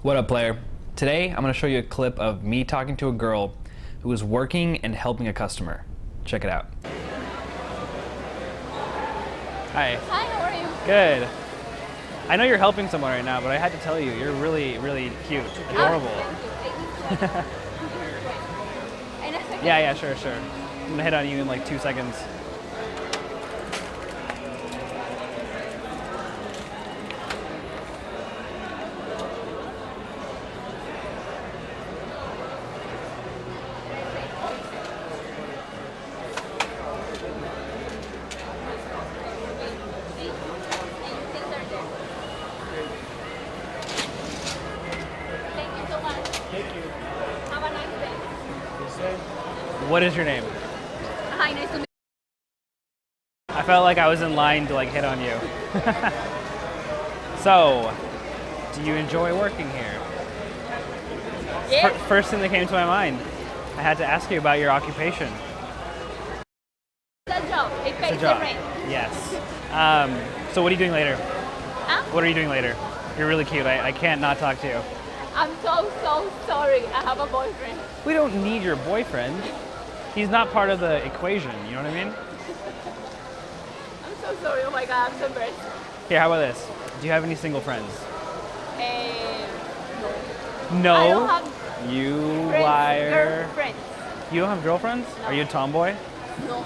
What up, player? Today, I'm going to show you a clip of me talking to a girl who was working and helping a customer. Check it out. Hi. Hi, how are you? Good. I know you're helping someone right now, but I had to tell you, you're really, really cute. Adorable. Thank you. In a second. Yeah, sure. I'm going to hit on you in like 2 seconds. Thank you so much. Thank you. Have a nice day. What is your name? Hi, nice to meet I felt like I was in line to like hit on you. So, do you enjoy working here? you. Yeah? First thing that came to my mind, I had to ask you about your occupation. It's a job. It It's pays a the job. rent. Yes. So what are you doing later? Huh? What are you doing later? You're really cute. I can't not talk to you. I'm so sorry. I have a boyfriend. We don't need your boyfriend. He's not part of the equation, you know what I mean? I'm so sorry. Oh my god, I'm so embarrassed. Here, how about this? Do you have any single friends? No. No. I don't have You friends, liar. girlfriends. You don't have girlfriends? No. Are you a tomboy? No.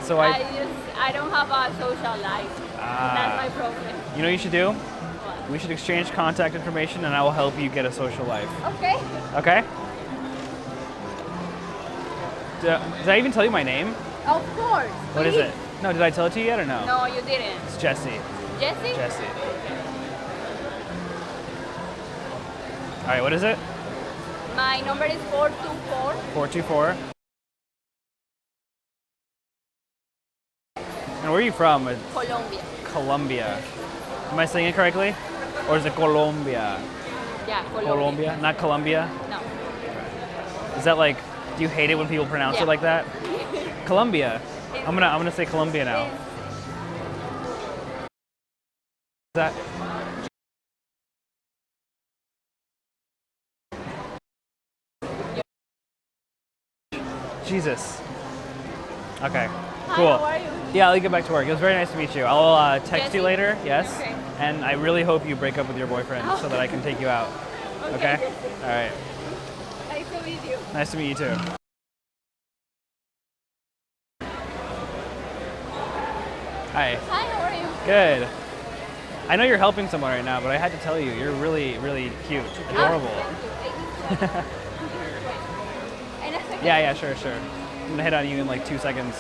So I don't have a social life. That's my problem. you know what you should do? What? We should exchange contact information and I will help you get a social life. Okay. Okay? Did I even tell you my name? Of course. What is it? No, did I tell it to you yet or no? No, you didn't. It's Jesse. Jesse? Jesse. All right, what is it? My number is 424. 424. And where are you from? Colombia. Colombia. Am I saying it correctly? Or is it Colombia? Yeah, Colombia. Colombia, not Colombia? No. Is that like, do you hate it when people pronounce Yeah. it like that? Colombia. I'm gonna say Colombia now. Is that? Jesus. Okay. Hi, Cool. how are you? Yeah, I'll get back to work. It was very nice to meet you. I'll text Jesse? you later. Yes. Okay. And I really hope you break up with your boyfriend so that I can take you out. Okay. Jesse. All right. Nice to meet you. Nice to meet you too. Hi. Hi, how are you? Good. I know you're helping someone right now, but I had to tell you, you're really, really cute. Adorable. Thank you. In a second. Yeah, sure. I'm gonna hit on you in like 2 seconds.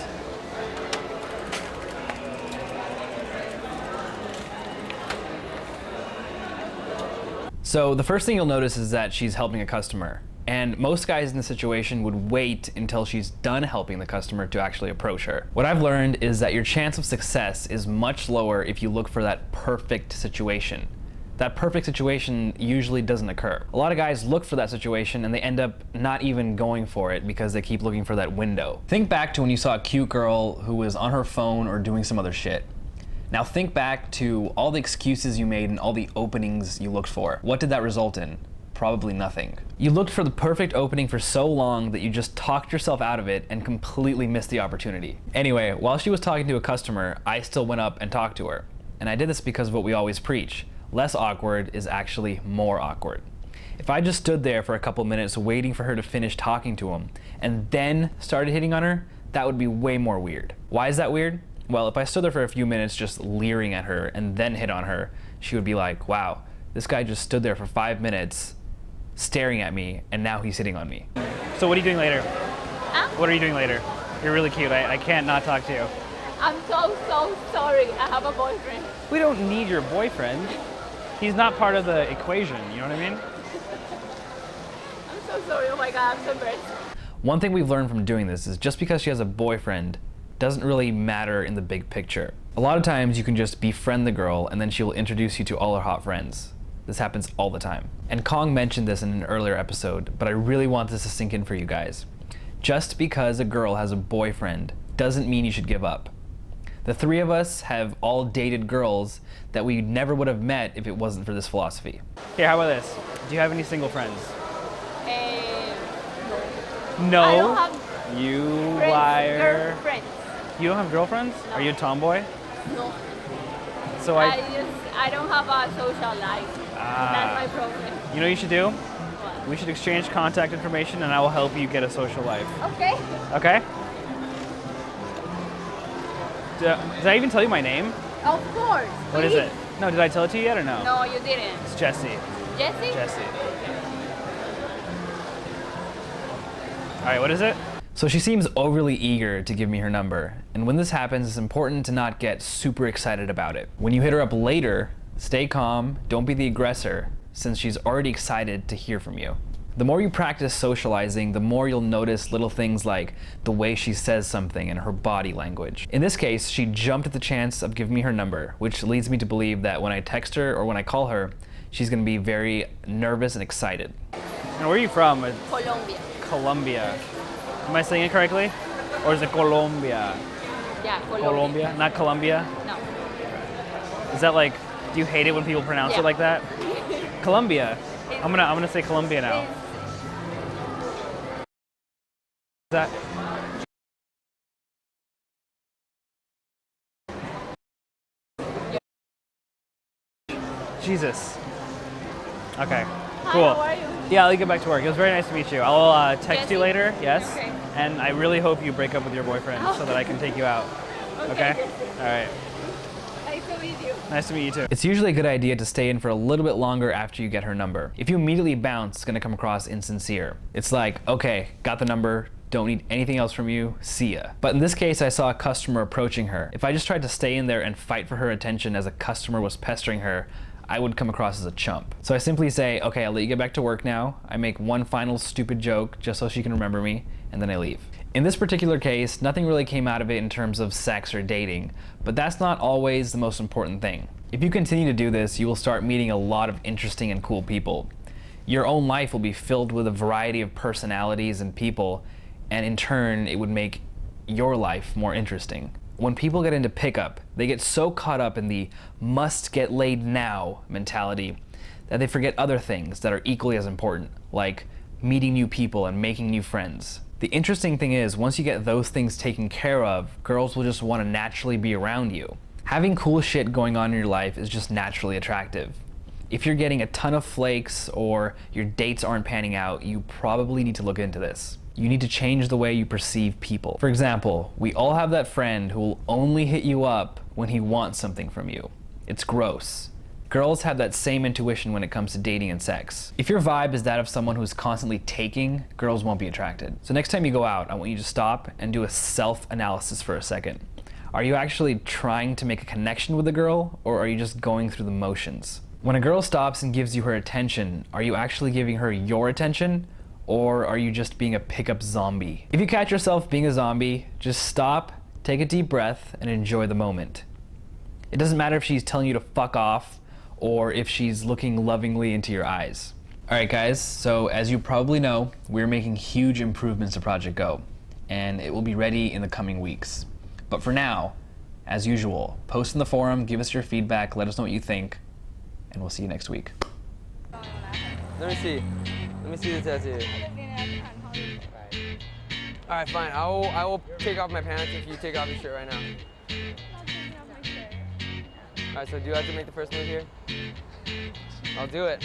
So the first thing you'll notice is that she's helping a customer. And most guys in this situation would wait until she's done helping the customer to actually approach her. What I've learned is that your chance of success is much lower if you look for that perfect situation. That perfect situation usually doesn't occur. A lot of guys look for that situation and they end up not even going for it because they keep looking for that window. Think back to when you saw a cute girl who was on her phone or doing some other shit. Now think back to all the excuses you made and all the openings you looked for. What did that result in? Probably nothing. You looked for the perfect opening for so long that you just talked yourself out of it and completely missed the opportunity. Anyway, while she was talking to a customer, I still went up and talked to her. And I did this because of what we always preach. Less awkward is actually more awkward. If I just stood there for a couple minutes waiting for her to finish talking to him and then started hitting on her, that would be way more weird. Why is that weird? Well, if I stood there for a few minutes just leering at her and then hit on her, she would be like, wow, this guy just stood there for 5 minutes staring at me and now he's hitting on me. So what are you doing later? Huh? What are you doing later? You're really cute. I can't not talk to you. I'm so sorry. I have a boyfriend. We don't need your boyfriend. He's not part of the equation, you know what I mean? I'm so sorry. Oh my god, I'm so embarrassed. One thing we've learned from doing this is just because she has a boyfriend doesn't really matter in the big picture. A lot of times you can just befriend the girl and then she will introduce you to all her hot friends. This happens all the time. And Kong mentioned this in an earlier episode, but I really want this to sink in for you guys. Just because a girl has a boyfriend doesn't mean you should give up. The three of us have all dated girls that we never would have met if it wasn't for this philosophy. Here, how about this? Do you have any single friends? No. I No? don't have You friends, liar. girlfriends. You don't have girlfriends? No. Are you a tomboy? No. So I don't have a social life. That's my problem. You know what you should do? What? We should exchange contact information and I will help you get a social life. Okay. Okay? Did I even tell you my name? Of course. What is it? No, did I tell it to you yet or no? No, you didn't. It's Jesse. Jesse? Jesse. All right, what is it? So she seems overly eager to give me her number. And when this happens, it's important to not get super excited about it. When you hit her up later, stay calm, don't be the aggressor, since she's already excited to hear from you. The more you practice socializing, the more you'll notice little things like the way she says something and her body language. In this case, she jumped at the chance of giving me her number, which leads me to believe that when I text her or when I call her, she's gonna be very nervous and excited. And where are you from? Colombia. Colombia. Am I saying it correctly? Or is it Colombia? Yeah, Colombia. Colombia, not Colombia? No. Is that like, do you hate it when people pronounce Yeah. it like that? Colombia. I'm gonna say Colombia now. Is that? Jesus. Okay. Hi, Cool. how are you? Yeah, I'll get back to work. It was very nice to meet you. I'll text Jesse? you later. Yes. Okay. And I really hope you break up with your boyfriend so that I can take you out. Okay? All right. Nice to meet you. Nice to meet you too. It's usually a good idea to stay in for a little bit longer after you get her number. If you immediately bounce, it's gonna come across insincere. It's like, okay, got the number, don't need anything else from you, see ya. But in this case, I saw a customer approaching her. If I just tried to stay in there and fight for her attention as a customer was pestering her, I would come across as a chump. So I simply say, okay, I'll let you get back to work now. I make one final stupid joke just so she can remember me, and then I leave. In this particular case, nothing really came out of it in terms of sex or dating, but that's not always the most important thing. If you continue to do this, you will start meeting a lot of interesting and cool people. Your own life will be filled with a variety of personalities and people, and in turn, it would make your life more interesting. When people get into pickup, they get so caught up in the must get laid now mentality that they forget other things that are equally as important, like meeting new people and making new friends. The interesting thing is, once you get those things taken care of, girls will just want to naturally be around you. Having cool shit going on in your life is just naturally attractive. If you're getting a ton of flakes or your dates aren't panning out, you probably need to look into this. You need to change the way you perceive people. For example, we all have that friend who will only hit you up when he wants something from you. It's gross. Girls have that same intuition when it comes to dating and sex. If your vibe is that of someone who's constantly taking, girls won't be attracted. So next time you go out, I want you to stop and do a self-analysis for a second. Are you actually trying to make a connection with the girl, or are you just going through the motions? When a girl stops and gives you her attention, are you actually giving her your attention, or are you just being a pickup zombie? If you catch yourself being a zombie, just stop, take a deep breath, and enjoy the moment. It doesn't matter if she's telling you to fuck off, or if she's looking lovingly into your eyes. All right, guys, so as you probably know, we're making huge improvements to Project Go, and it will be ready in the coming weeks. But for now, as usual, post in the forum, give us your feedback, let us know what you think, and we'll see you next week. Let me see. Let me see the tattoo. All right, fine. I will take off my pants if you take off your shirt right now. All right, so do I have to make the first move here? I'll do it.